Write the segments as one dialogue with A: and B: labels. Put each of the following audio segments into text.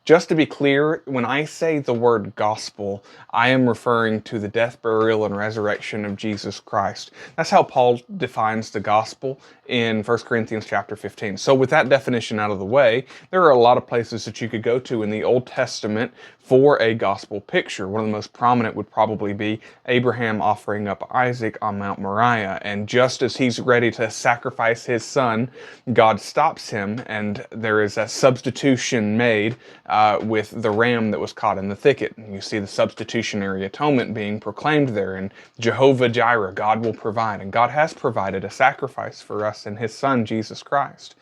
A: Just to be clear, when I say the word gospel, I am referring to the death, burial, and resurrection of Jesus Christ. That's how Paul defines the gospel in 1 Corinthians chapter 15. So with that definition out of the way, there are a lot of places that you could go to in the Old Testament for a gospel picture. One of the most prominent would probably be Abraham offering up Isaac on Mount Moriah. And just as he's ready to sacrifice his son, God stops him, and there is a substitution made with the ram that was caught in the thicket. And you see the substitutionary atonement being proclaimed there, and Jehovah Jireh, God will provide. And God has provided a sacrifice for us in his son, Jesus Christ.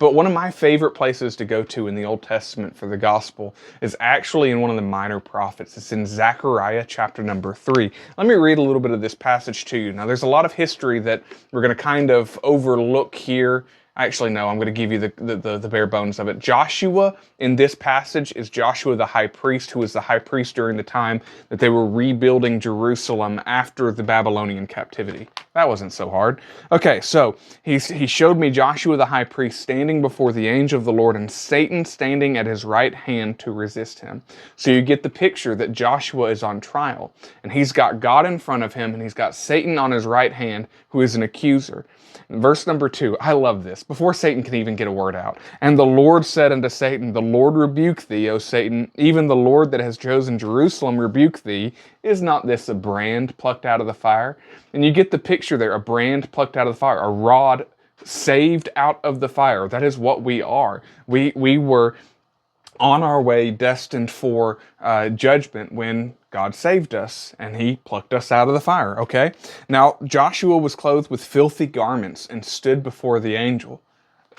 A: But one of my favorite places to go to in the Old Testament for the gospel is actually in one of the minor prophets. It's in Zechariah chapter number 3. Let me read a little bit of this passage to you. Now, there's a lot of history that we're going to kind of overlook here. Actually, no, I'm going to give you the bare bones of it. Joshua in this passage is Joshua the high priest, who was the high priest during the time that they were rebuilding Jerusalem after the Babylonian captivity. That wasn't so hard. Okay, so he showed me Joshua the high priest standing before the angel of the Lord, and Satan standing at his right hand to resist him. So you get the picture that Joshua is on trial, and he's got God in front of him, and he's got Satan on his right hand, who is an accuser. Verse number 2, I love this, before Satan can even get a word out. And the Lord said unto Satan, the Lord rebuke thee, O Satan, even the Lord that has chosen Jerusalem rebuke thee. Is not this a brand plucked out of the fire? And you get the picture there, a brand plucked out of the fire, a rod saved out of the fire. That is what we are. We were on our way, destined for judgment when God saved us and he plucked us out of the fire, okay? Now, Joshua was clothed with filthy garments and stood before the angel.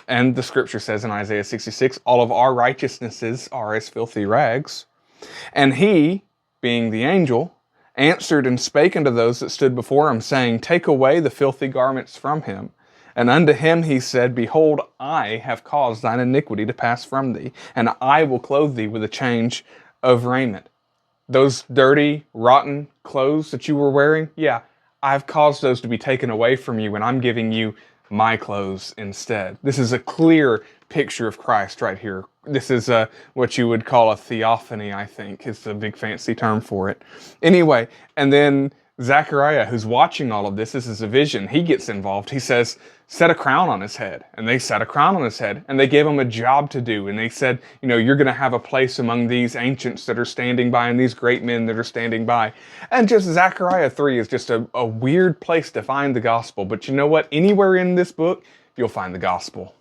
A: And the scripture says in Isaiah 66, all of our righteousnesses are as filthy rags. And he, being the angel, answered and spake unto those that stood before him, saying, take away the filthy garments from him. And unto him he said, behold, I have caused thine iniquity to pass from thee, and I will clothe thee with a change of raiment. Those dirty, rotten clothes that you were wearing, yeah, I've caused those to be taken away from you, and I'm giving you my clothes instead. This is a clear picture of Christ right here. This is what you would call a theophany, I think, is the big fancy term for it. Anyway, and then Zechariah, who's watching all of this is a vision. He gets involved. He says, set a crown on his head. And they set a crown on his head. And they gave him a job to do. And they said, you know, you're going to have a place among these ancients that are standing by and these great men that are standing by. And just Zechariah 3 is just a weird place to find the gospel. But you know what? Anywhere in this book, you'll find the gospel.